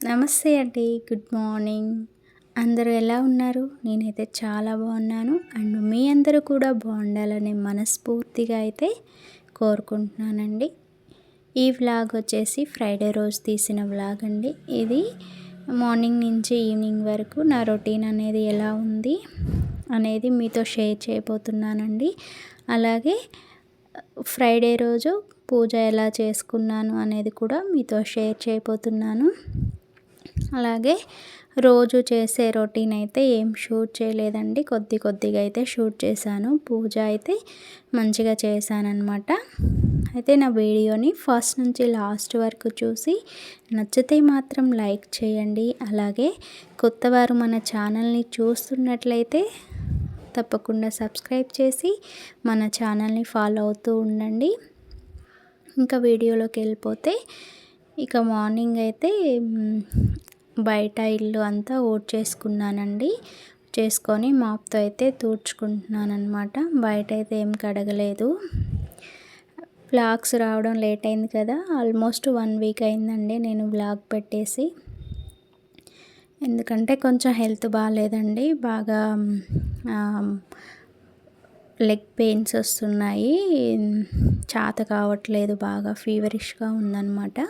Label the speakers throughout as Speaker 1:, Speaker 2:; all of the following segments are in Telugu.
Speaker 1: నమస్తే అండి. Good morning. అందరూ ఎలా ఉన్నారు? నేనైతే చాలా బాగున్నాను. అండ్ మీ అందరూ కూడా బాగుండాలని మనస్ఫూర్తిగా అయితే కోరుకుంటున్నానండి. ఈ వ్లాగ్ వచ్చేసి ఫ్రైడే రోజు తీసిన వ్లాగ్ అండి. ఇది మార్నింగ్ నుంచి ఈవినింగ్ వరకు నా రొటీన్ అనేది ఎలా ఉంది అనేది మీతో షేర్ చేయబోతున్నానండి. అలాగే ఫ్రైడే రోజు పూజ ఎలా చేసుకున్నాను అనేది కూడా మీతో షేర్ చేయబోతున్నాను. అలాగే రోజు చేసే రొటీన్ అయితే ఏం షూట్ చేయలేదండి. కొద్దిగా అయితే షూట్ చేశాను. పూజ అయితే మంచిగా చేశానన్నమాట. అయితే నా వీడియోని ఫస్ట్ నుంచి లాస్ట్ వరకు చూసి నచ్చితే మాత్రం లైక్ చేయండి. అలాగే కొత్తవారు మన ఛానల్ని చూస్తున్నట్లయితే తప్పకుండా సబ్స్క్రైబ్ చేసి మన ఛానల్ని ఫాలో అవుతూ ఉండండి. ఇంకా వీడియోలోకి వెళ్ళిపోతే ఇక మార్నింగ్ అయితే బయట ఇల్లు అంతా చేసుకున్నానండి. చేసుకొని మాప్తో అయితే తుడుచుకుంటున్నాను అనమాట. బయట అయితే ఏం కడగలేదు. వ్లాగ్స్ రావడం లేట్ అయింది కదా, ఆల్మోస్ట్ 1 వీక్ అయిందండి నేను వ్లాగ్ పెట్టేసి. ఎందుకంటే కొంచెం హెల్త్ బాగాలేదండి. బాగా లెగ్ పెయిన్స్ వస్తున్నాయి. చేత కావట్లేదు, బాగా ఫీవరిష్గా ఉందన్నమాట.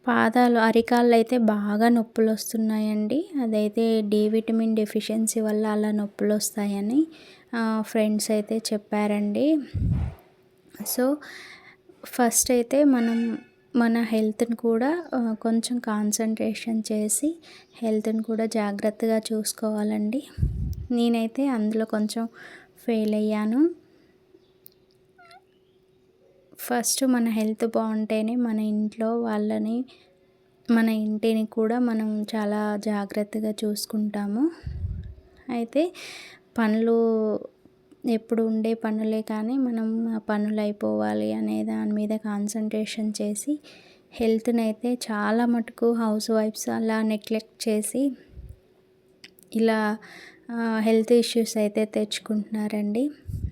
Speaker 1: పాదాలు అరికాళ్ళు అయితే బాగా నొప్పులు వస్తున్నాయండి. అదైతే డి విటమిన్ డెఫిషియన్సీ వల్ల అలా నొప్పులు వస్తాయని ఫ్రెండ్స్ అయితే చెప్పారండి. సో ఫస్ట్ అయితే మనం మన హెల్త్ని కూడా కొంచెం కాన్సన్ట్రేషన్ చేసి హెల్త్ని కూడా జాగ్రత్తగా చూసుకోవాలండి. నేనైతే అందులో కొంచెం ఫెయిల్ అయ్యాను. ఫస్ట్ మన హెల్త్ బాగుంటేనే మన ఇంట్లో వాళ్ళని, మన ఇంటిని కూడా మనం చాలా జాగ్రత్తగా చూసుకుంటాము. అయితే పనులు ఎప్పుడు ఉండే పనులే కానీ మనం ఆ పనులు అయిపోవాలి అనే దాని మీద కాన్సన్ట్రేషన్ చేసి హెల్త్ని అయితే చాలా మటుకు హౌస్ వైఫ్స్ అలా నెగ్లెక్ట్ చేసి ఇలా హెల్త్ ఇష్యూస్ అయితే తెచ్చుకుంటున్నారండి.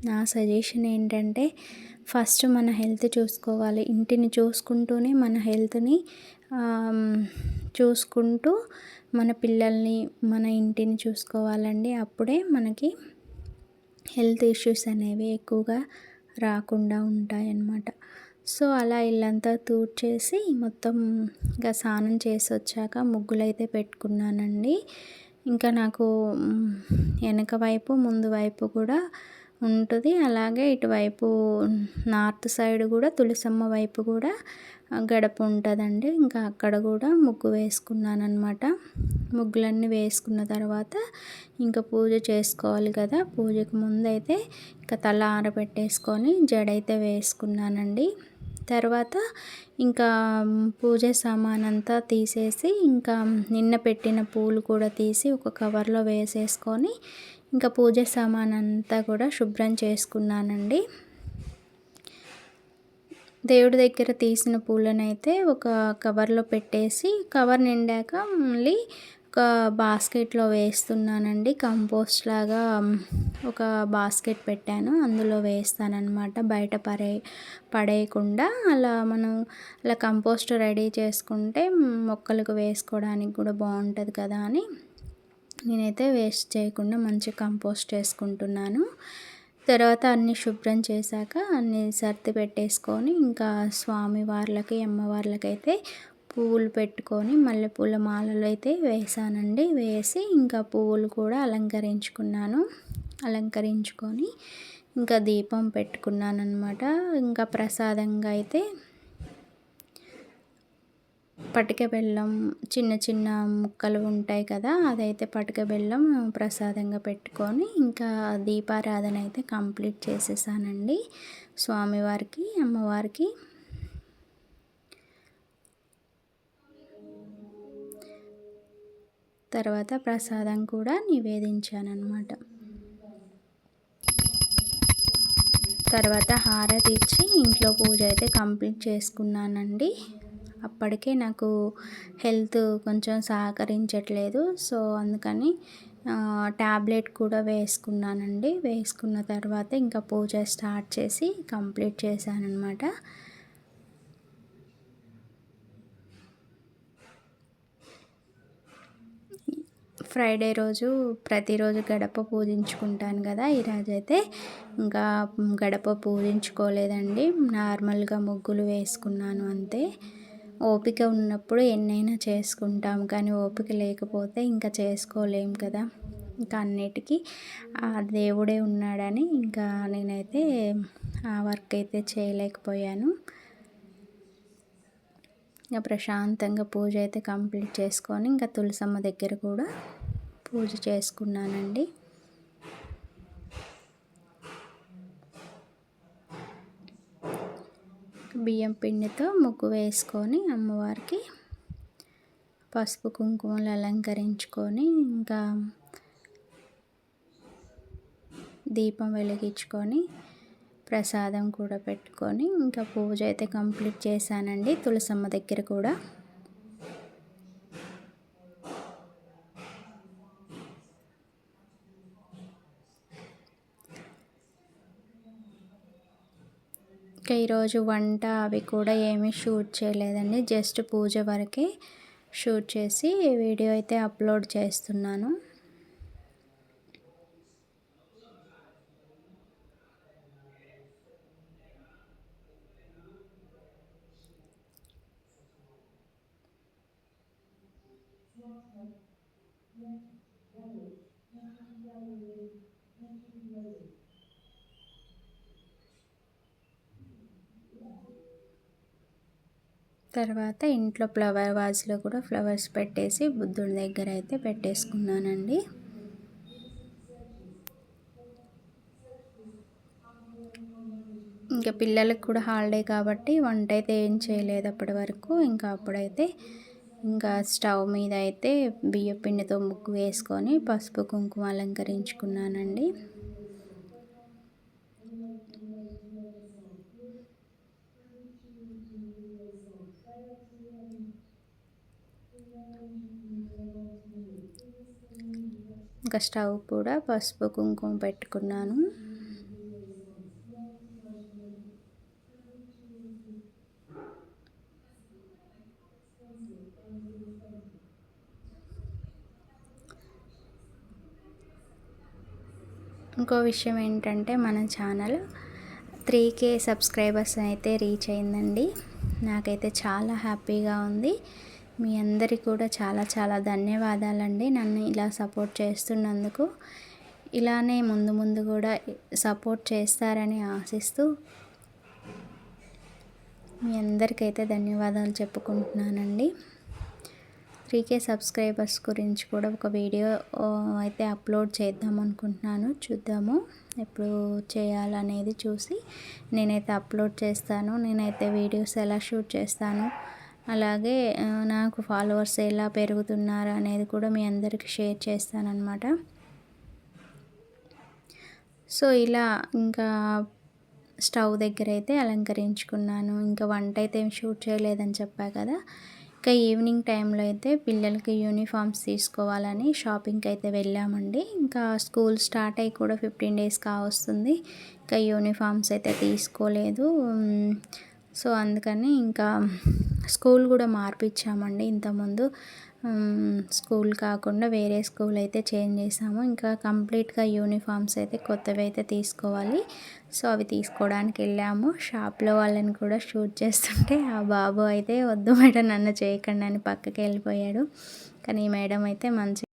Speaker 1: నా సజెషన్ ఏంటంటే ఫస్ట్ మన హెల్త్ చూసుకోవాలి. ఇంటిని చూసుకుంటూనే మన హెల్త్ని చూసుకుంటూ మన పిల్లల్ని, మన ఇంటిని చూసుకోవాలండి. అప్పుడే మనకి హెల్త్ ఇష్యూస్ అనేవి ఎక్కువగా రాకుండా ఉంటాయన్నమాట. సో అలా ఇల్లంతా తూడ్చేసి మొత్తం ఇంకా స్నానం చేసి వచ్చాక ముగ్గులైతే పెట్టుకున్నానండి. ఇంకా నాకు వెనక వైపు ముందు వైపు కూడా ఉంటుంది. అలాగే ఇటువైపు నార్త్ సైడ్ కూడా తులసమ్మ వైపు కూడా గడప ఉంటుందండి. ఇంకా అక్కడ కూడా ముగ్గు వేసుకున్నాను అనమాట. ముగ్గులన్నీ వేసుకున్న తర్వాత ఇంకా పూజ చేసుకోవాలి కదా. పూజకు ముందైతే ఇంకా తల ఆరబెట్టేసుకొని జడైతే వేసుకున్నానండి. తర్వాత ఇంకా పూజ సామాన్ అంతా తీసేసి ఇంకా నిన్న పెట్టిన పూలు కూడా తీసి ఒక కవర్లో వేసేసుకొని ఇంకా పూజ సామాన్ అంతా కూడా శుభ్రం చేసుకున్నానండి. దేవుడి దగ్గర తీసిన పూలనైతే ఒక కవర్లో పెట్టేసి కవర్ నిండాక మళ్ళీ ఒక బాస్కెట్లో వేస్తున్నానండి. కంపోస్ట్ లాగా ఒక బాస్కెట్ పెట్టాను, అందులో వేస్తానన్నమాట. బయట పడేయకుండా అలా మనం అలా కంపోస్ట్ రెడీ చేసుకుంటే మొక్కలకు వేసుకోవడానికి కూడా బాగుంటుంది కదా అని నేనైతే వేస్ట్ చేయకుండా మంచి కంపోస్ట్ చేసుకుంటున్నాను. తర్వాత అన్నీ శుభ్రం చేశాక అన్నీ సర్ది పెట్టేసుకొని ఇంకా స్వామివార్లకి, అమ్మవార్లకైతే పువ్వులు పెట్టుకొని మల్లెపూల మాలలు అయితే వేసానండి. వేసి ఇంకా పువ్వులు కూడా అలంకరించుకొని ఇంకా దీపం పెట్టుకున్నాను అనమాట. ఇంకా ప్రసాదంగా అయితే పటిక బెల్లం చిన్న చిన్న ముక్కలు ఉంటాయి కదా, అదైతే పటిక బెల్లం ప్రసాదంగా పెట్టుకొని ఇంకా దీపారాధన అయితే కంప్లీట్ చేసేసానండి స్వామివారికి, అమ్మవారికి. తర్వాత ప్రసాదం కూడా నివేదించాను అన్నమాట. తర్వాత హారతి ఇచ్చి ఇంట్లో పూజ అయితే కంప్లీట్ చేసుకున్నానండి. అప్పటికే నాకు హెల్త్ కొంచెం సహకరించట్లేదు. సో అందుకని ట్యాబ్లెట్ కూడా వేసుకున్నానండి. వేసుకున్న తర్వాత ఇంకా పూజ స్టార్ట్ చేసి కంప్లీట్ చేశానన్నమాట. ఫ్రైడే రోజు ప్రతిరోజు గడప పూజించుకుంటాను కదా, ఈరోజైతే ఇంకా గడప పూజించుకోలేదండి. నార్మల్గా ముగ్గులు వేసుకున్నాను అంతే. ఓపిక ఉన్నప్పుడు ఎన్నైనా చేసుకుంటాం, కానీ ఓపిక లేకపోతే ఇంకా చేసుకోలేం కదా. ఇంకా అన్నిటికీ ఆ దేవుడే ఉన్నాడని ఇంకా నేనైతే ఆ వర్క్ అయితే చేయలేకపోయాను. ఇంకా ప్రశాంతంగా పూజ అయితే కంప్లీట్ చేసుకొని ఇంకా తులసమ్మ దగ్గర కూడా పూజ చేసుకున్నానండి. బియ్యం పిండితో ముగ్గు వేసుకొని అమ్మవారికి పసుపు కుంకుమలు అలంకరించుకొని ఇంకా దీపం వెలిగించుకొని ప్రసాదం కూడా పెట్టుకొని ఇంకా పూజ అయితే కంప్లీట్ చేశానండి తులసమ్మ దగ్గర కూడా. ఇంకా ఈరోజు వంట అవి కూడా ఏమీ షూట్ చేయలేదండి, జస్ట్ పూజ వరకే షూట్ చేసి వీడియో అయితే అప్లోడ్ చేస్తున్నాను. తర్వాత ఇంట్లో ఫ్లవర్ వాజ్లో కూడా ఫ్లవర్స్ పెట్టేసి బుద్ధుడి దగ్గర అయితే పెట్టేసుకున్నానండి. ఇంకా పిల్లలకు కూడా హాలిడే కాబట్టి వంట అయితే ఏం చేయలేదు అప్పటి వరకు. ఇంకా అప్పుడైతే ఇంకా స్టవ్ మీద అయితే బియ్యం పిండితో ముగ్గు వేసుకొని పసుపు కుంకుమ అలంకరించుకున్నానండి. ఇంకా స్టవ్ కూడా పసుపు కుంకుమ పెట్టుకున్నాను. ఇంకో విషయం ఏంటంటే మన ఛానల్ 3K సబ్స్క్రైబర్స్ అయితే రీచ్ అయిందండి. నాకైతే చాలా హ్యాపీగా ఉంది. మీ అందరికీ కూడా చాలా చాలా ధన్యవాదాలండి నన్ను ఇలా సపోర్ట్ చేస్తున్నందుకు. ఇలానే ముందు ముందు కూడా సపోర్ట్ చేస్తారని ఆశిస్తూ మీ అందరికైతే ధన్యవాదాలు చెప్పుకుంటున్నానండి. 3K సబ్స్క్రైబర్స్ గురించి కూడా ఒక వీడియో అయితే అప్లోడ్ చేద్దాం అనుకుంటున్నాను. చూద్దాము ఎప్పుడు చేయాలనేది చూసి నేనైతే అప్లోడ్ చేస్తాను. నేనైతే వీడియోస్ ఎలా షూట్ చేస్తాను, అలాగే నాకు ఫాలోవర్స్ ఎలా పెరుగుతున్నారు అనేది కూడా మీ అందరికీ షేర్ చేస్తానన్నమాట. సో ఇలా ఇంకా స్టవ్ దగ్గర అయితే అలంకరించుకున్నాను. ఇంకా వంట అయితే ఏం షూట్ చేయలేదని చెప్పా కదా. ఇంకా ఈవినింగ్ టైంలో అయితే పిల్లలకి యూనిఫామ్స్ తీసుకోవాలని షాపింగ్కి అయితే వెళ్ళామండి. ఇంకా స్కూల్ స్టార్ట్ అయ్యి కూడా 15 డేస్ కావస్తుంది. ఇంకా యూనిఫామ్స్ అయితే తీసుకోలేదు. సో అందుకని ఇంకా స్కూల్ కూడా మార్పిచ్చామండి. ఇంతకుముందు స్కూల్ కాకుండా వేరే స్కూల్ అయితే చేంజ్ చేసాము. ఇంకా కంప్లీట్గా యూనిఫామ్స్ అయితే కొత్తవి అయితే తీసుకోవాలి. సో అవి తీసుకోవడానికి వెళ్ళాము. షాప్లో వాళ్ళని కూడా షూట్ చేస్తుంటే ఆ బాబు అయితే వద్దు మేడం నన్ను చేయకండి అని పక్కకి వెళ్ళిపోయాడు. కానీ ఈ మేడం అయితే మంచి